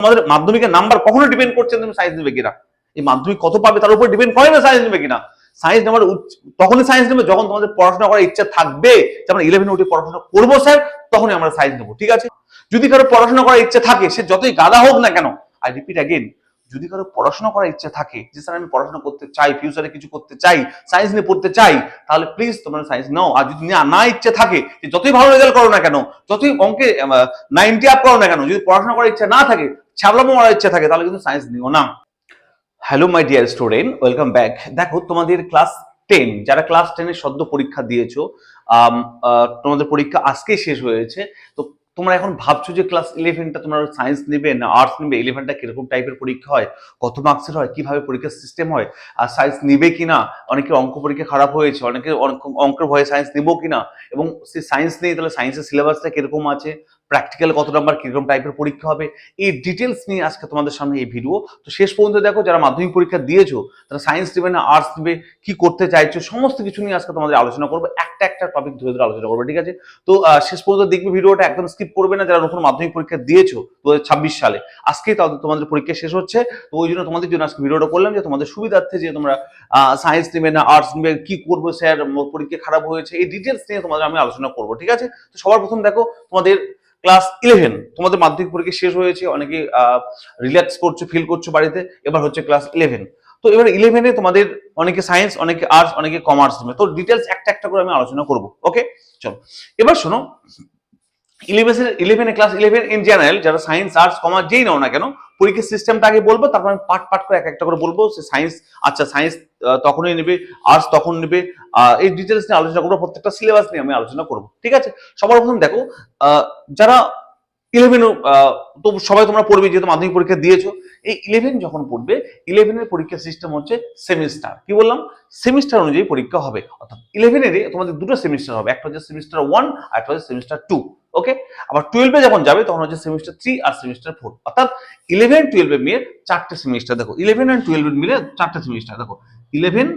তোমাদের মাধ্যমিকের নাম্বার কখনো ডিপেন্ড করছে তুমি সায়েন্স নেবে কিনা, এই মাধ্যমিক কত পাবে তার উপর ডিপেন্ড করে না সায়েন্স নেবে কিনা। সায়েন্স নেওয়ার তখনই সায়েন্স নেবে যখন তোমাদের পড়াশোনা করার ইচ্ছা থাকবে, যেমন 11 উঠে পড়াশোনা করবো স্যার, তখনই আমরা সায়েন্স নেবো, ঠিক আছে। যদি কারো পড়াশোনা করার ইচ্ছা থাকে, সে যতই গাধা হোক না কেন, আই রিপিট অ্যাগেন, যদি কারো পড়াশোনা করার ইচ্ছা থাকে যে স্যার আমি পড়াশোনা করতে চাই, ফিউচারে কিছু করতে চাই, সায়েন্স নিয়ে পড়তে চাই, তাহলে প্লিজ তোমরা সায়েন্স নাও। আর যদি না ইচ্ছা থাকে, যে যতই ভালো রেজাল্ট করো না কেন, যতই অঙ্কে 90 আপ করো না কেন, যদি পড়াশোনা করার ইচ্ছা না থাকে, ছ্যাবলামো মারার ইচ্ছা থাকে, তাহলে কিন্তু সায়েন্স নিও না। Hello my dear student, welcome back. দেখো তোমাদের ক্লাস 10, যারা ক্লাস 10 এর সদ্য পরীক্ষা দিয়েছো, তোমাদের পরীক্ষা আজকে শেষ হয়েছে। তো তোমরা এখন ভাবছো যে ক্লাস 11টা তোমরা সায়েন্স নেবে না আর্টস নেবে, 11টা কিরকম টাইপের পরীক্ষা হয়, কত মার্কসের হয়, কিভাবে পরীক্ষার সিস্টেম হয়, আর সায়েন্স নিবে কিনা, অনেকের অঙ্ক পরীক্ষা খারাপ হয়েছে, অনেকের অঙ্কের ভয়ে সায়েন্স নিবো কিনা, এবং সেই সায়েন্স নেই তাহলে সায়েন্সের সিলেবাসটা কিরকম আছে, প্র্যাকটিক্যাল কত নাম্বার, কিরকম টাইপের পরীক্ষা হবে, এই ডিটেলস নিয়ে আজকে তোমাদের সামনে এই ভিডিও। তো শেষ পর্যন্ত দেখো, যারা মাধ্যমিক পরীক্ষা দিয়েছো তারা সায়েন্স নেবে না আর্টস নেবে, কি করতে চাইছো, সমস্ত কিছু নিয়ে আজকে তোমাদের আলোচনা করবো, একটা টপিক ধরে ধরে আলোচনা করবো, ঠিক আছে। তো শেষ পর্যন্ত দেখবে ভিডিওটা, একদম স্কিপ করবে না। যারা নতুন মাধ্যমিক পরীক্ষা দিয়েছো 2026 সালে, আজকেই তোমাদের পরীক্ষা শেষ হচ্ছে, তো ওই জন্য তোমাদের জন্য আজকে ভিডিওটা করলাম, যে তোমাদের সুবিধার্থে যে তোমরা সায়েন্স নেবে না আর্টস নেবে, কি করবো স্যার, পরীক্ষা খারাপ হয়েছে, এই ডিটেলস নিয়ে তোমাদের আমি আলোচনা করবো, ঠিক আছে। তো সবার প্রথম দেখো, তোমাদের ক্লাস 11, তোমাদের মাধ্যমিক পরীক্ষা শেষ হয়েছে, অনেকে রিল্যাক্স করছো, ফিল করছো বাড়িতে, এবার হচ্ছে ক্লাস 11। তো এবার 11-এ তোমাদের অনেকে সায়েন্স, অনেকে আর্টস, অনেকে কমার্স নেবে, তো ডিটেলস একটা করে আমি আলোচনা করবো, ওকে। চলো এবার শোনো, 11 ক্লাস 11 ইন জেনারেল, যারা সায়েন্স আর্টস কমার্স যেই নাও না কেন, পরীক্ষার সিস্টেমটা আগে বলবো, তারপর আমি পার্ট করে একটা করে বলবো। সায়েন্স, আচ্ছা সায়েন্স তখনই নেবে, আর্টস তখন নেবে, এই ডিটেলস নিয়ে আলোচনা করবো, প্রত্যেকটা সিলেবাস নিয়ে আমি আলোচনা করবো, ঠিক আছে। সবার প্রথম দেখো, যারা 11, তো সবাই তোমরা পড়বে, যেহেতু মাধ্যমিক পরীক্ষা দিয়েছো, এই 11 যখন পড়বে, 11-এর পরীক্ষার সিস্টেম হচ্ছে সেমিস্টার। কি বললাম? সেমিস্টার অনুযায়ী পরীক্ষা হবে, অর্থাৎ 11-এর তোমাদের দুটো সেমিস্টার হবে, একটা হচ্ছে সেমিস্টার 1 আর একটা হচ্ছে সেমিস্টার 2, ওকে। আবার 12-এ যখন যাবে তখন হচ্ছে সেমিস্টার 3 আর সেমিস্টার 4, অর্থাৎ 11 12 মিলে 4টে সেমিস্টার। দেখো 11 আর 12 মিলে 4টে সেমিস্টার, দেখো 11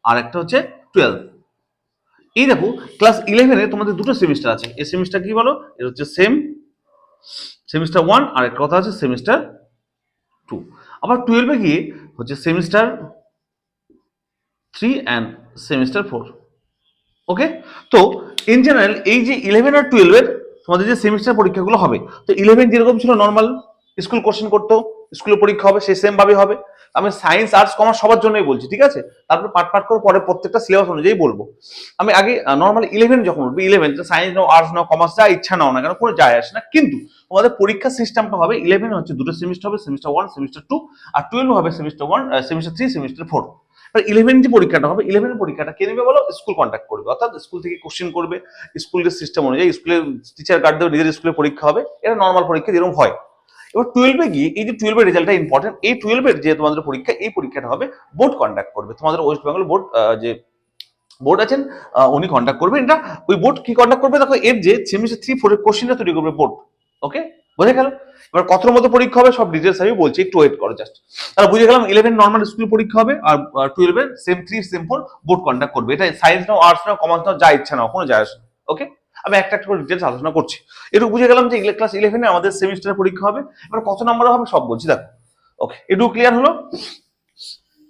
আর একটা হচ্ছে 12। এই দেখো ক্লাস 11-এ তোমাদের দুটো সেমিস্টার আছে, এই সেমিস্টার কি বলো, এটা হচ্ছে সেমিস্টার 1, আর একটা কথা আছে সেমিস্টার 2। আবার 12-এ গিয়ে হচ্ছে সেমিস্টার 3 এন্ড সেমিস্টার 4, ওকে। তো ইন জেনারেল এই যে 11 আর 12-এর তোমাদের যে সেমিস্টার পরীক্ষাগুলো হবে, তো 11 যেরকম ছিল নর্মাল স্কুল কোশ্চেন করতো, স্কুলে পরীক্ষা হবে, সেই সেম ভাবে হবে। আমি সায়েন্স আর্টস কমার্স সবার জন্যই বলছি, ঠিক আছে। তারপর পার্ট করে পরে প্রত্যেকটা সিলেবাস অনুযায়ী বলবো। আমি আগে নর্মাল 11 যখন বলবো, 11 সায়েন্স নাও আর্টস নাও কমার্স যা ইচ্ছা নাও না কেন, কোনো যায় আসে না, কিন্তু তোমাদের পরীক্ষার সিস্টেমটা হবে 11 হচ্ছে দুটো সেমিস্টার হবে, সেমিস্টার 1 সেমিস্টার 2, আর 12 হবে সেমিস্টার 1 সেমিস্টার 3 সেমিস্টার 4। 11 যে পরীক্ষাটা হবে, 11 পরীক্ষাটা কে নেবে বলো, স্কুল কন্ডাক্ট করবে, অর্থাৎ স্কুল থেকে কোশ্চেন করবে, স্কুলের সিস্টেম অনুযায়ী স্কুলের টিচার গার্ড দেবে, নিজের স্কুলে পরীক্ষা হবে, এটা নর্মাল পরীক্ষা যেরকম হয়। এবার 12-এ গিয়ে এই যে 12-এর রেজাল্টটা ইম্পর্টেন্ট, এই 12-এর যে তোমাদের পরীক্ষা, এই পরীক্ষাটা হবে বোর্ড কন্ডাক্ট করবে, তোমাদের ওয়েস্ট বেঙ্গল বোর্ড যে বোর্ড আছেন উনি কন্ডাক্ট করবেন। এটা ওই বোর্ড কি কন্ডাক্ট করবে, দেখো এর যে সেমিস্টার 3 4 এর কোশ্চেনটা তৈরি করবে বোর্ড, ওকে। বুঝে গেল? এবার কতর মতো পরীক্ষা হবে সব ডিটেলস আমি বলছি, একটু ওয়েট করো জাস্ট। তাহলে বুঝে গেলাম 11 নর্মাল স্কুল পরীক্ষা হবে, আর 12 এর সেম 3 সেম 4 বোর্ড কন্ডাক্ট করবে। এটা সায়েন্স নাও আর্টস নাও কমার্স নাও যা ইচ্ছা নাও, কোনো যায় আসে না, ওকে। আমি একটা করে ডিটেলস আলোচনা করছি। একটু বুঝে গেলাম যে ক্লাস 11-এ আমাদের সেমিস্টারের পরীক্ষা হবে। এবার কত নাম্বার হবে সব বলছি, দেখো, ওকে। একটু ক্লিয়ার হলো?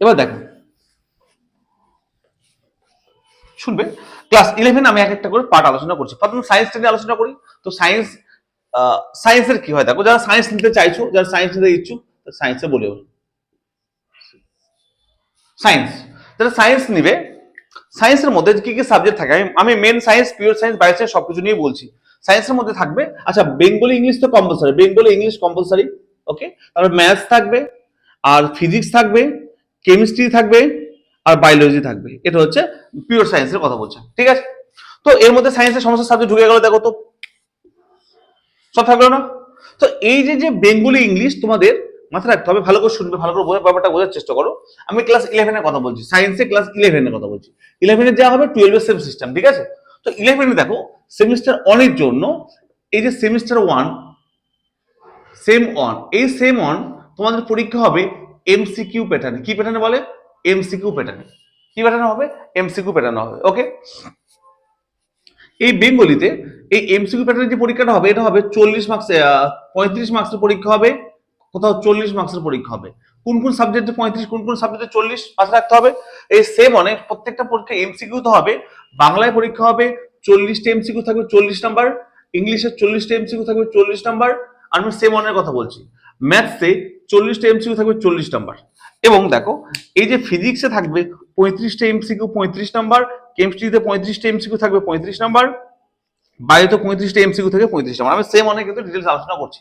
এবার দেখো শুনবে, ক্লাস 11 আমি একটা করে পার্ট আলোচনা করছি। প্রথম সায়েন্স নিয়ে আলোচনা করি। তো সায়েন্সের কি হয় দেখো, যারা সায়েন্স নিতে চাইছো, যারা সায়েন্স নিতে ইচ্ছুক, সায়েন্সে বলে সায়েন্স, যারা সায়েন্স নিবে, সায়েন্সের মধ্যে কি কি সাবজেক্ট থাকে, আমি main science, pure science, bio science সবকিছু নিয়ে বলছি। সায়েন্সের মধ্যে থাকবে, আচ্ছা বেঙ্গলি ইংলিশ তো compulsory, Bengali English compulsory, okay. তারপর ম্যাথস থাকবে, আর ফিজিক্স থাকবে, কেমিস্ট্রি থাকবে, আর বায়োলজি থাকবে। এটা হচ্ছে পিওর সায়েন্সের কথা বলছে, ঠিক আছে। তো এর মধ্যে সায়েন্সের সমস্ত সাবজেক্ট ঢুকে গেল, দেখো তো সব থাকলো না। তো এই যে বেঙ্গলি ইংলিশ তোমাদের মাথায় রাখতে হবে, ভালো করে শুনবে, ভালো করে ব্যাপারটা বোঝার চেষ্টা করো। আমি ক্লাস 11 এর কথা বলছি, সায়েন্সে ক্লাস 11 এর কথা বলছি। 11 এর যা হবে 12 এর সেম সিস্টেম, ঠিক আছে। তো 11 এ দেখো সেমিস্টার 1 এর জন্য এই যে সেমিস্টার 1 সেম 1, এই সেম 1 তোমাদের পরীক্ষা হবে এমসিকিউ প্যাটার্নে। কি প্যাটার্নে বলে? এমসিকিউ প্যাটার্নে। কি প্যাটার্নে হবে? এমসিকিউ প্যাটার্নে হবে, ওকে। এই বেঙ্গলিতে এই এমসিকিউ প্যাটার্নের যে পরীক্ষাটা হবে, এটা হবে 40 মার্কস, 35 মার্কসের পরীক্ষা হবে কোথাও 40 মার্কসের পরীক্ষা হবে। কোন কোন সাবজেক্টে 35, কোন কোন সাবজেক্টে 40 মাথায় রাখতে হবে। এই সেম অনেক প্রত্যেকটা পরীক্ষা এমসিকিউ তো হবে। বাংলায় পরীক্ষা হবে 40টা এমসিকিউ থাকবে 40 নাম্বার, ইংলিশে 40টা এমসিকিউ থাকবে 40 নাম্বার, আর আমি সেম অনের কথা বলছি। ম্যাথসে 40টা এমসিকিউ থাকবে 40 নাম্বার। এবং দেখো এই যে ফিজিক্সে থাকবে 35টা এমসিকিউ 35 নাম্বার, কেমিস্ট্রিতে 35টা এমসিকিউ থাকবে 35 নাম্বার, বায়োতে 35টা এমসিকিউ থেকে 35 নাম্বার। আমি সেম অনেক কিন্তু ডিটেলস আলোচনা করছি,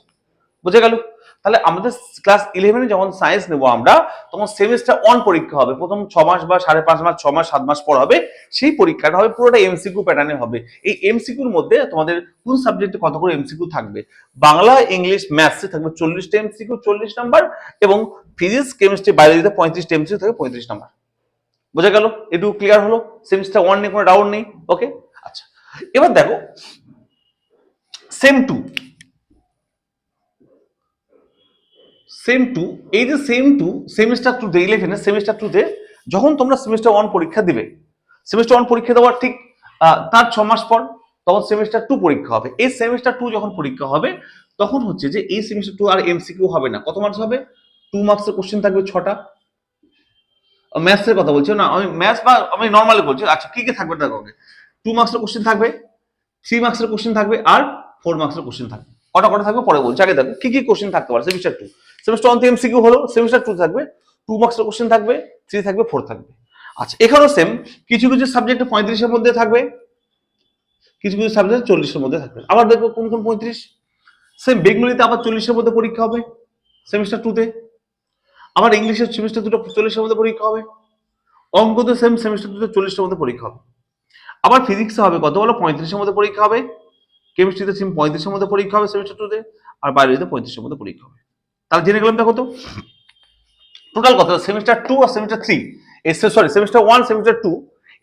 বুঝে গেল? তাহলে আমাদের ক্লাস 11-এ যখন সায়েন্স নেব আমরা, তখন সেমিস্টার 1 পরীক্ষা হবে। প্রথম 6 মাস বা 5.5 মাস, 6 মাস 7 মাস পর হবে সেই পরীক্ষাটা হবে, পুরোটা এমসিকিউ প্যাটার্নে হবে। এই এমসিকিউর মধ্যে তোমাদের কোন সাবজেক্টে কত করে এমসিকিউ থাকবে, বাংলা, ইংলিশ, ম্যাথসে থাকবে 40টা এমসিকিউ 40 নাম্বার, এবং ফিজিক্স, কেমিস্ট্রি, বায়োলজিতে 35টা এমসিকিউ থাকবে 35 নাম্বার। বোঝা গেল? একটু ক্লিয়ার হলো? সেমিস্টার 1 নিয়ে কোনো ডাউট নেই? ওকে, আচ্ছা। এবার দেখো সেম টু, এই যে সেম টু সেমিস্টার 2-তে 11-এ সেমিস্টার 2-তে যখন তোমরা সেমিস্টার 1 পরীক্ষা দিবে, সেমিস্টার 1 পরীক্ষা দেওয়ার ঠিক তার 6 মাস পর তখন সেমিস্টার 2 পরীক্ষা হবে। এই সেমিস্টার 2 যখন পরীক্ষা হবে তখন হচ্ছে যে এই সেমিস্টার 2 আর এমসিকিউ হবে না। কত মার্কস হবে? 2 মার্কসের কোশ্চেন থাকবে 6টা। ম্যাথসের কথা বলছি না, আমি ম্যাথস বা আমি নরমালি বলছি। আচ্ছা, কি কি থাকবে দেখো, 2 মার্কসের কোশ্চেন থাকবে, 3 মার্কসের কোশ্চেন থাকবে, আর 4 মার্কসের কোশ্চেন থাকবে। কটা কটা থাকবে পরে বলছি, আগে দেখো কি কি কোশ্চেন থাকতে পারে। সেমিস্টার 2, সেমিস্টার 1 তে এমসিকিউ হলো, সেমিস্টার 2 থাকবে 2 মার্কসের কোশ্চেন থাকবে, 3 থাকবে, 4 থাকবে। আচ্ছা, এখানেও সেম, কিছু কিছু সাবজেক্টে 35-এর মধ্যে থাকবে, কিছু কিছু সাবজেক্ট 40-এর মধ্যে থাকবে। আবার দেখো কোন কোন 35, সেম বেঙ্গলিতে আবার 40-এর মধ্যে পরীক্ষা হবে সেমিস্টার 2-তে। আবার ইংলিশের সেমিস্টার 2টা 40-এর মধ্যে পরীক্ষা হবে। অঙ্কতে সেম সেমিস্টার 2তে 40-এর মধ্যে পরীক্ষা হবে। আবার ফিজিক্সে হবে কত বলো? 35-এর মধ্যে পরীক্ষা হবে। কেমিস্ট্রিতে সেম 35-এর মধ্যে পরীক্ষা হবে সেমিস্টার 2-তে, আর বায়োলজিতে 35-এর মধ্যে পরীক্ষা হবে। তাহলে জেনে গেলাম দেখো তো টোটাল কত, সেমিস্টার 2 আর সেমিস্টার 3, সরি সেমিস্টার 1 সেমিস্টার 2,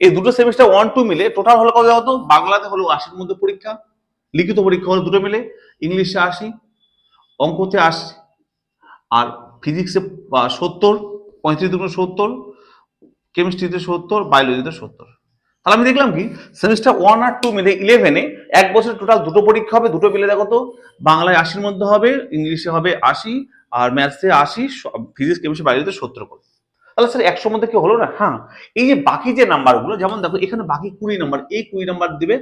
এই দুটো সেমিস্টার 1 2 মিলে টোটাল হলো কত দেখো তো? বাংলাতে হলো 80-এর মধ্যে পরীক্ষা, লিখিত পরীক্ষা হলো দুটো মিলে, ইংলিশে 80, অঙ্কতে 80, আর ফিজিক্সে 70, 35 দুগুণ 70, কেমিস্ট্রিতে 70, বায়োলজিতে 70। তাহলে আমি দেখলাম কি সেমিস্টার 1 আর 2 মিলে 11-এ এক বছর টোটাল দুটো পরীক্ষা হবে। দুটো মিলে দেখো তো বাংলায় 80-এর মধ্যে হবে, ইংলিশে হবে 80, আর ম্যাথসে 80, ফিজিক্স, কেমিস্ট্রি, বায়োলজিতে 70 করে। তাহলে স্যার 100 মধ্যে কি হলো না? হ্যাঁ, এই যে বাকি যে নাম্বারগুলো, যেমন দেখো এখানে বাকি 20 নাম্বার, এই 20 নাম্বার দিবে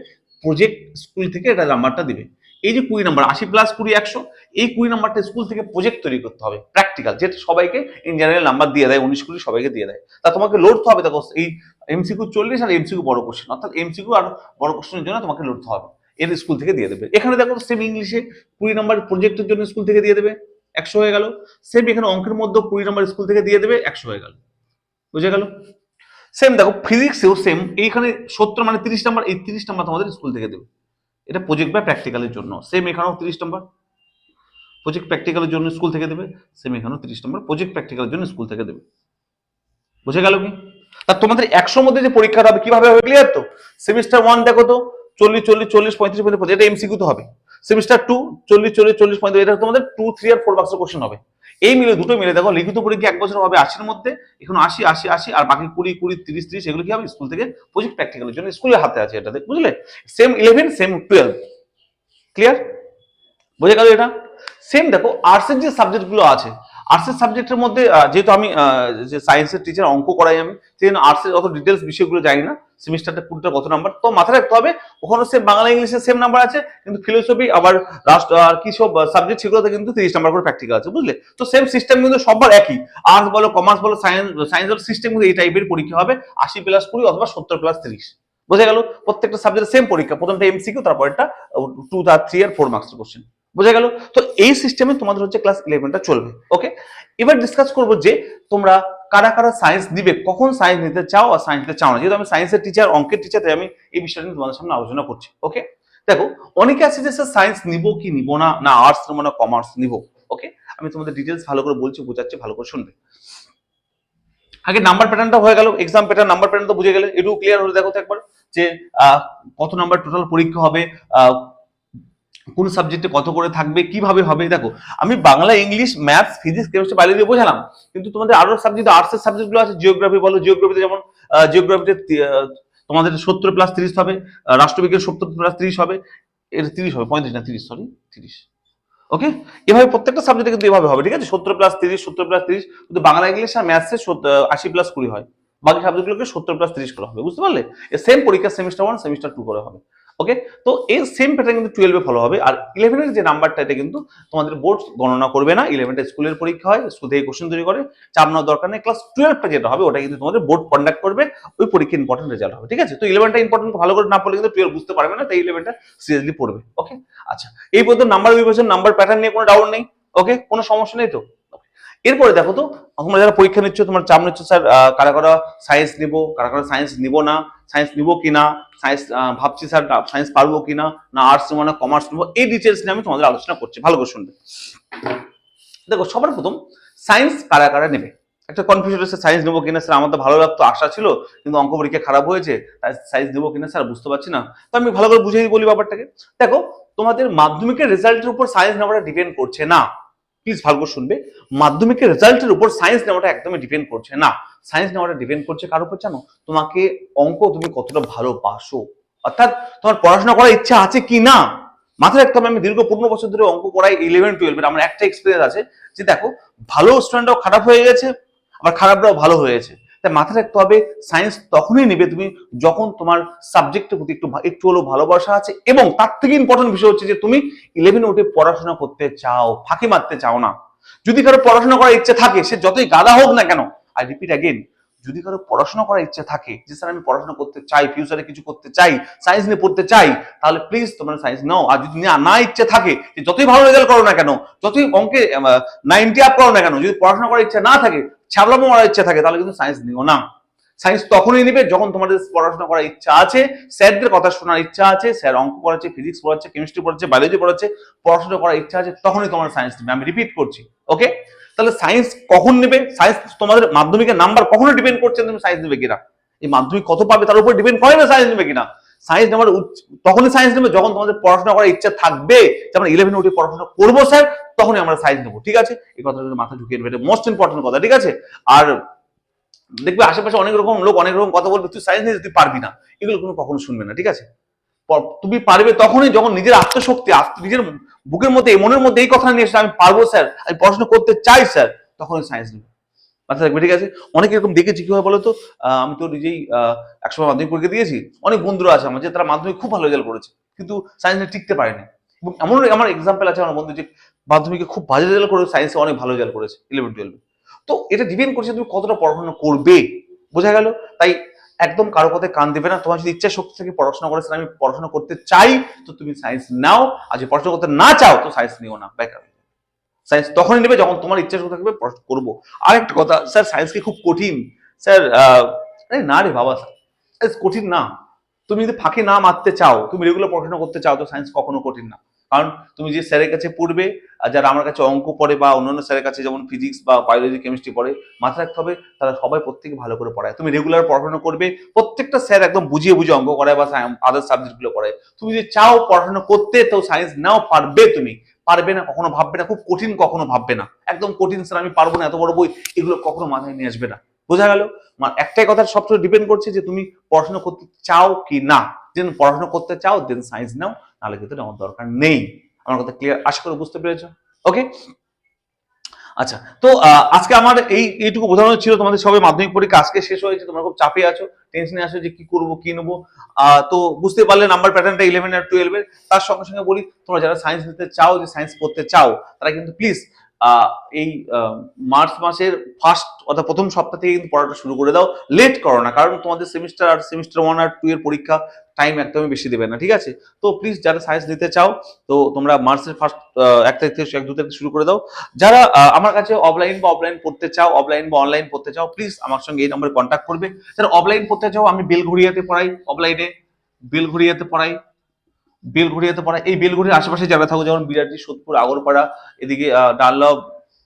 প্রজেক্ট স্কুল থেকে, এটা নাম্বারটা দিবে। এই যে 20 নাম্বার, 80 প্লাস 20 100, এই 20 নাম্বারটা স্কুল থেকে প্রজেক্ট তৈরি করতে হবে, প্র্যাকটিক্যাল, যেটা সবাইকে ইন জেনারেল নাম্বার দিয়ে দেয়, 19 20 সবাইকে দিয়ে দেয়। তা তোমাকে লড়তে হবে। দেখো এই এমসিকিউ 40 আর এমসিকিউ বড় কোশ্চেন, অর্থাৎ এমসিকিউ আর বড় কোশ্চেনের জন্য তোমাকে লড়তে হবে, এর স্কুল থেকে দিয়ে দেবে। এখানে দেখো সেম ইংলিশে 20 নাম্বার প্রজেক্টের জন্য স্কুল থেকে দিয়ে দেবে, 100 হয়ে গেল। সেম এখানে অঙ্কের মধ্যে 20 নাম্বার স্কুল থেকে দিয়ে দেবে, 100 হয়ে গেল। বুঝে গেল? সেম দেখো ফিজিক্সেও সেম, এইখানে 70 মানে 30 নাম্বার, এই 30 নাম্বার তোমাদের স্কুল থেকে দেবে, এটা প্রজেক্ট বা প্র্যাকটিক্যালের জন্য। সেম এখানেও 30 নাম্বার প্রজেক্ট প্র্যাকটিক্যালের জন্য স্কুল থেকে দেবে, সেম এখানেও 30 নাম্বার প্রজেক্ট প্র্যাকটিক্যালের জন্য স্কুল থেকে দেবে। বুঝে গেল কি? তা তোমাদের 100 মধ্যে যে পরীক্ষাটা হবে কিভাবে হবে, ক্লিয়ার তো? সেমিস্টার 1 দেখো তো 40 40 40 35 35, এটা এমসিকিউ তো হবে। সেমিস্টার 2 40 40 40 35, এটা তোমাদের 2 3 আর 4 মার্কসের কোশ্চেন হবে। এই মিলে দুটো মিলে দেখো লিখিত পরীক্ষা এক বছর হবে 80-এর মধ্যে, এখানে 80 80 80, আর বাকি 20 20 30 30, এগুলো কি হবে স্কুল থেকে প্রজেক্ট প্র্যাকটিক্যালের জন্য স্কুলের হাতে আছে এটাতে। বুঝলে? Same 11 same 12, clear? বুঝে গেল এটা? সেম দেখো আর্টসের যে সাবজেক্টগুলো আছে, আর্টসের সাবজেক্টের মধ্যে যেহেতু আমি যে সায়েন্সের টিচার, অঙ্ক করাই আমি, সেই জন্য আর্টসের অত ডিটেলস বিষয়গুলো জানি না, সেমিস্টারটা পুরোটা কত নাম্বার তো মাথায় রাখতে হবে। ওখানে সেম বাংলা ইংলিশের সেম নাম্বার আছে, কিন্তু ফিলোসফি আবার রাষ্ট্র আর কি সব সাবজেক্ট সেগুলোতে কিন্তু 30 নাম্বার করে প্র্যাকটিক্যাল আছে। বুঝলে? তো সেম সিস্টেম কিন্তু সবার একই, আর্টস বলো, কমার্স বলো, সায়েন্সের সিস্টেম কিন্তু এই টাইপের পরীক্ষা হবে, 80 প্লাস 20 অথবা 70 প্লাস 30। বোঝা গেল? প্রত্যেকটা সাবজেক্টের সেম পরীক্ষা, প্রথমটা এমসিকিউ, তারপরটা 2 আর 3 আর 4 মার্কসের কোশ্চেন। বোঝা গেল? তো এই সিস্টেমে তোমাদের হচ্ছে ক্লাস 11টা চলবে। ওকে, এবার ডিসকাস করবো যে তোমরা কারা কারা সায়েন্স দিবে, কখন সায়েন্স নিতে চাও আর সায়েন্স নিতে চাও না। যেহেতু আমি সায়েন্সের টিচার, অঙ্কের টিচার, তাই আমি এই বিষয়টা নিয়ে তোমাদের সামনে আলোচনা করছি। ওকে, দেখো অনেকে আছে যে স্যার সায়েন্স নিব কি নিব না, না আর্টস নেবো না কমার্স নিব। ওকে, আমি তোমাদের ডিটেলস ভালো করে বলছি, বোঝাচ্ছি, ভালো করে শুনবে। আগে নাম্বার প্যাটার্নটা হয়ে গেল, এক্সাম প্যাটার্ন, নাম্বার প্যাটার্ন তো বুঝে গেলে, একটু ক্লিয়ার হলে দেখো তো একবার যে কত নাম্বার টোটাল পরীক্ষা হবে, কোন সাবজেক্টে কত করে থাকবে, কিভাবে হবে। দেখো আমি Bangla, English, maths, physics, chemistry, biology বোঝালাম, কিন্তু তোমাদের আরো সাবজেক্ট, আর্টসের সাবজেক্টগুলো আছে, জিওগ্রাফি বলো, জিওগ্রাফিতে যেমন জিওগ্রাফিতে তোমাদের 70 প্লাস 30 হবে, রাষ্ট্রবিজ্ঞান 70 প্লাস 30 হবে, এর 30 হবে, 35 না 30, সরি 30, ওকে, এভাবে প্রত্যেকটা সাবজেক্টে কিন্তু এভাবে হবে, ঠিক আছে? 70+30, 70+30, কিন্তু বাংলা ইংলিশ আর ম্যাথসে 80+20 হয়, বাকি সাবজেক্টগুলোকে 70+30 করা হবে, বুঝতে পারলে? সেম পরীক্ষা সেমিস্টার 1 সেমিস্টার 2 করে হবে। ওকে, তো এই সেম প্যাটার্ন কিন্তু 12 এ ফলো হবে। আর 11 এর যে নাম্বারটা, এটা কিন্তু তোমাদের বোর্ড গণনা করবে না। 11টা স্কুলের পরীক্ষা হয়, স্কুল থেকে কোশ্চেন তৈরি করে, চাপ নেওয়ার দরকার নেই। ক্লাস 12টা যেটা হবে ওটা কিন্তু তোমাদের বোর্ড কন্ডাক্ট করবে, ওই পরীক্ষা ইম্পর্টেন্ট রেজাল্ট হবে, ঠিক আছে? তো 11টা ইম্পর্টেন্ট, ভালো করে না পড়লে কিন্তু 12 বুঝতে পারবে না, তাই 11টা সিরিয়াসলি পড়বে। ওকে, আচ্ছা, এই পর্যন্ত নাম্বার বিভাজন, নাম্বার প্যাটার্ন নিয়ে কোনো ডাউট নেই? ওকে, কোনো সমস্যা নেই তো? এরপরে দেখো তো, তোমরা যারা পরীক্ষা নিচ্ছ, তোমার চাপ নিচ্ছ, স্যার কারা কারা সায়েন্স নিব, কারা কারা সায়েন্স নিব না, সায়েন্স নিব কিনা, সায়েন্স ভাবছি স্যার সায়েন্স পারবো কিনা, না আর্টস নিব না কমার্স নিব, এই ডিটেলস নিয়ে আমি তোমাদের আলোচনা করছি, ভালো করে শুনবে। দেখো, সবার প্রথম সায়েন্স কারা কারা নেবে, একটা কনফিউশন হচ্ছে, সায়েন্স নেবো কিনা স্যার, আমার তো ভালো লাগতো, আশা ছিল, কিন্তু অঙ্ক পরীক্ষা খারাপ হয়েছে, তাই সায়েন্স নেবো কিনা স্যার বুঝতে পারছি না। তো আমি ভালো করে বুঝিয়ে বলি ব্যাপারটাকে। দেখো, তোমাদের মাধ্যমিকের রেজাল্টের উপর সায়েন্স নেওয়াটা ডিপেন্ড করছে না, প্লিজ ভালো করে শুনবে। মাধ্যমিকের রেজাল্টের উপর সায়েন্স নেওয়াটা একদমই ডিপেন্ড করছে না। সায়েন্স নেওয়াটা ডিপেন্ড করছে কার উপর জানো? তোমাকে অঙ্ক তুমি কতটা ভালোবাসো, অর্থাৎ তোমার পড়াশোনা করার ইচ্ছা আছে কি না। মাথায় রাখতে হবে, আমি দীর্ঘ 15 বছর ধরে অঙ্ক করাই, 11-12 আমার একটা এক্সপিরিয়েন্স আছে যে দেখো, ভালো স্টুডেন্টরাও খারাপ হয়ে গেছে, আবার খারাপরাও ভালো হয়েছে। তাই মাথায় রাখতে হবে, সায়েন্স তখনই নেবে তুমি যখন তোমার সাবজেক্টের প্রতি একটু হলেও ভালোবাসা আছে, এবং তার থেকে ইম্পর্টেন্ট বিষয় হচ্ছে যে তুমি 11 উঠে পড়াশোনা করতে চাও, ফাঁকি মারতে চাও না। যদি কারো পড়াশোনা করার ইচ্ছে থাকে, সে যতই গাধা হোক না কেন, আই রিপিট অ্যাগেন, যদি কারো পড়াশোনা করার ইচ্ছে থাকে যে স্যার আমি পড়াশোনা করতে চাই, ফিউচারে কিছু করতে চাই, সায়েন্স নিয়ে পড়তে চাই, তাহলে প্লিজ তোমরা সায়েন্স নাও। আর যদি না ইচ্ছে থাকে, যে যতই ভালো রেজাল্ট করো না কেন, যতই অঙ্কে 90 আপ করো না কেন, যদি পড়াশোনা করার ইচ্ছা না থাকে, ছাবলামো মারার ইচ্ছা থাকে, তাহলে কিন্তু সায়েন্স নিও না। সায়েন্স তখনই নিবে যখন তোমাদের পড়াশোনা করার ইচ্ছা আছে, স্যারদের কথা শোনার ইচ্ছা আছে, স্যার অঙ্ক পড়াচ্ছে, ফিজিক্স পড়াচ্ছে, কেমিস্ট্রি পড়াচ্ছে, বায়োলজি পড়াচ্ছে, পড়াশোনা করার ইচ্ছা আছে, তখনই তোমার সায়েন্স নিবে। আমি রিপিট করছি, ওকে? তাহলে সায়েন্স কখন নেবে? সায়েন্স তোমাদের মাধ্যমিকের নাম্বার কখনো ডিপেন্ড করছে তুমি সায়েন্স নেবে কিনা, এই মাধ্যমিক কত পাবে তার উপর ডিপেন্ড করে না সায়েন্স নেবে কিনা। সায়েন্স নেওয়ার তখনই সায়েন্স নেবে যখন তোমাদের পড়াশোনা করার ইচ্ছা থাকবে, যেমন 11 উঠে পড়াশোনা করবো স্যার, তখনই আমরা সায়েন্স নেবো, ঠিক আছে? এই কথাটা মাথা ঢুকিয়ে নেবে, এটা মোস্ট ইম্পর্টেন্ট কথা, ঠিক আছে? আর দেখবে আশেপাশে অনেক রকম লোক অনেক রকম কথা বলবে, তুই সায়েন্স নিয়ে তুই পারবি না, এগুলো কোনো কখনো শুনবে না, ঠিক আছে? তুমি পারবে তখনই যখন নিজের আত্মশক্তি, নিজের বুকের মধ্যে, মনের মধ্যে এই কথা নিয়ে এসে আমি পারবো স্যার, আমি পড়াশোনা করতে চাই স্যার, তখনই সায়েন্স নেবে, মাথায় রাখবে, ঠিক আছে? অনেক এরকম দেখেছি, কি হয় বলো তো, আমি তো নিজেই একসময় মাধ্যমিক পরীক্ষা দিয়েছি, অনেক বন্ধুরা আছে আমার যে তারা মাধ্যমিক খুব ভালো রেজাল্ট করেছে, কিন্তু সায়েন্স নিয়ে টিকতে পারেনি। এবং এমন আমার এক্সাম্পল আছে আমার বন্ধু যে মাধ্যমিকে খুব বাজে রেজাল্ট করে সায়েন্সে অনেক ভালো রেজাল্ট করেছে 11-12। তো এটা ডিপেন্ড করছে তুমি কতটা পড়াশোনা করবে, বোঝা গেল? তাই একদম কারো কথায় কান দেবে না। তোমার যদি ইচ্ছা শক্তি থেকে পড়াশোনা করে আমি পড়াশোনা করতে চাই, তো তুমি সায়েন্স নাও, আর যদি পড়াশোনা করতে না চাও তো সায়েন্স নিও না, বেকার। সায়েন্স তখনই নেবে যখন তোমার ইচ্ছা শক্তি থাকবে করবো। আর একটা কথা, স্যার সায়েন্স কি খুব কঠিন স্যার? না রে বাবা, সায়েন্স কঠিন না। তুমি যদি ফাঁকি না মারতে চাও, তুমি রেগুলার পড়াশোনা করতে চাও, তো সায়েন্স কখনো কঠিন না। কারণ তুমি যে স্যারের কাছে পড়বে, আর যারা আমার কাছে অঙ্ক পড়ে বা অন্যান্য স্যারের কাছে যেমন ফিজিক্স বা বায়োলজি কেমিস্ট্রি পড়ে, মাথায় রাখতে হবে তারা সবাই প্রত্যেকে ভালো করে পড়ায়। তুমি রেগুলার পড়াশোনা করবে, প্রত্যেকটা স্যার একদম বুঝিয়ে বুঝিয়ে অঙ্ক করায় বা আদার সাবজেক্ট গুলো করায়। তুমি যদি চাও পড়াশোনা করতে, তো সায়েন্স নাও, পারবে তুমি। পারবে না কখনো ভাববে না, খুব কঠিন কখনো ভাববে না, একদম কঠিন স্যার আমি পারবো না, এত বড় বই, এগুলো কখনো মাথায় নিয়ে আসবে না, বোঝা গেল? একটাই কথা সবসময় ডিপেন্ড করছে যে তুমি পড়াশোনা করতে চাও কি না। যেন পড়াশোনা করতে চাও দেন সায়েন্স নাও, নাহলে কিন্তু নেওয়ার দরকার নেই। আমার কথা ক্লিয়ার আশা করে বুঝতে পেরেছো? ওকে, আচ্ছা। তো আজকে আমার এইটুকু বোঝানো ছিল। তোমাদের সবাই মাধ্যমিক পরীক্ষা আজকে শেষ হয়েছে, তোমরা খুব চাপে আছো, টেনশনে আছো যে কি করবো কি নেবো। তো বুঝতে পারলে নাম্বার প্যাটার্নটা 11 আর 12 এর। তার সঙ্গে সঙ্গে বলি, তোমরা যারা সায়েন্স নিতে চাও, যে সায়েন্স পড়তে চাও, তারা কিন্তু প্লিজ এই মার্চ মাসের ফার্স্ট অর্থাৎ প্রথম সপ্তাহ থেকে কিন্তু পড়াটা শুরু করে দাও, লেট করো না, কারণ তোমাদের সেমিস্টার 1 আর 2 এর পরীক্ষা টাইম একদমই বেশি দেবে না, ঠিক আছে? তো প্লিজ যারা সায়েন্স নিতে চাও, তো তোমরা মার্চের ফার্স্ট 1 তারিখ থেকে 1-2 তারিখ শুরু করে দাও। যারা আমার কাছে অফলাইন পড়তে চাও, অফলাইন বা অনলাইন পড়তে চাও, প্লিজ আমার সঙ্গে এই নম্বরে কন্ট্যাক্ট করবে। যারা অফলাইন পড়তে চাও, আমি বেলঘড়িয়াতে পড়াই, অফলাইনে বেলঘড়িয়াতে পড়াই, এই বেলঘড়ির আশেপাশে যারা থাকো, যেমন বিরাটি, সোদপুর, আগরপাড়া, এদিকে ডানলভ,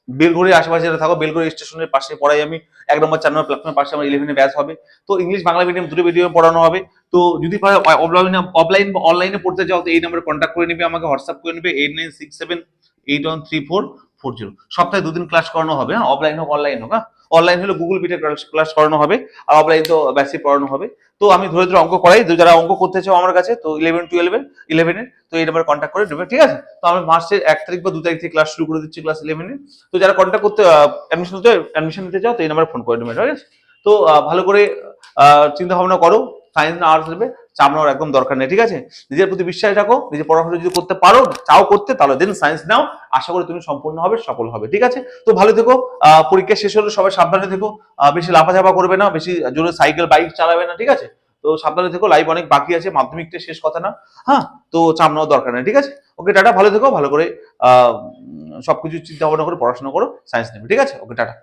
বেলঘড়ির আশেপাশে যারা থাকো, বেলঘড়ি স্টেশনের পাশে পড়াই আমি, 1 নম্বর 4 নম্বর প্ল্যাটফর্মের পাশে আমার 11 ব্যাচ হবে। তো ইংলিশ বাংলা মিডিয়াম দুটো মিডিয়ামে পড়ানো হবে। তো যদি অফলাইন বা অনলাইনে পড়তে চাও, তো এই নম্বরে কন্ট্যাক্ট করে নিবে, আমাকে হোয়াটসঅ্যাপ করে নিবে 89678134 40। সপ্তাহে 2 দিন ক্লাস করানো হবে, হ্যাঁ, অফলাইন হোক অনলাইন হোক। হ্যাঁ, অনলাইন হলে গুগল মিটে ক্লাস করানো হবে, আর অফলাইন তো বেসিক পড়ানো হবে। তো আমি ধরে ধরে অঙ্ক করাই, তো যারা অঙ্ক করতে চাও আমার কাছে, তো 11 12 তো এই নাম্বারে কন্ট্যাক্ট করে নেবে, ঠিক আছে। তো আমি মার্চের 1 তারিখ বা 2 তারিখ থেকে ক্লাস শুরু করে দিচ্ছি ক্লাস 11 তো যারা কন্ট্যাক্ট করতে অ্যাডমিশন নিতে চাও তো এই নাম্বারে ফোন করে নেবে, ঠিক আছে। তো ভালো করে চিন্তা ভাবনা করো, সায়েন্স না আর্টস নেবে, চাপ নেওয়ার একদম দরকার নেই, ঠিক আছে। নিজের প্রতি বিশ্বাস রাখো, নিজে পড়াশোনা যদি করতে পারো, চাও করতে, তাহলে দেন সায়েন্স নাও, আশা করি তুমি সম্পূর্ণ হবে, সফল হবে, ঠিক আছে। তো ভালো থেকো, পরীক্ষা শেষ হলে সবাই সাবধানে থেকো, বেশি লাফাঝাপা করবে না, বেশি জোরে সাইকেল বাইক চালাবে না, ঠিক আছে। তো সাবধানে থেকো, লাইফ অনেক বাকি আছে, মাধ্যমিকটা শেষ কথা না, হ্যাঁ। তো চাপ নেওয়ার দরকার নেই, ঠিক আছে। ওকে টাটা, ভালো থেকো, ভালো করে সবকিছু চিন্তা ভাবনা করে পড়াশোনা করো, সায়েন্স নেবে, ঠিক আছে। ওকে টাটা।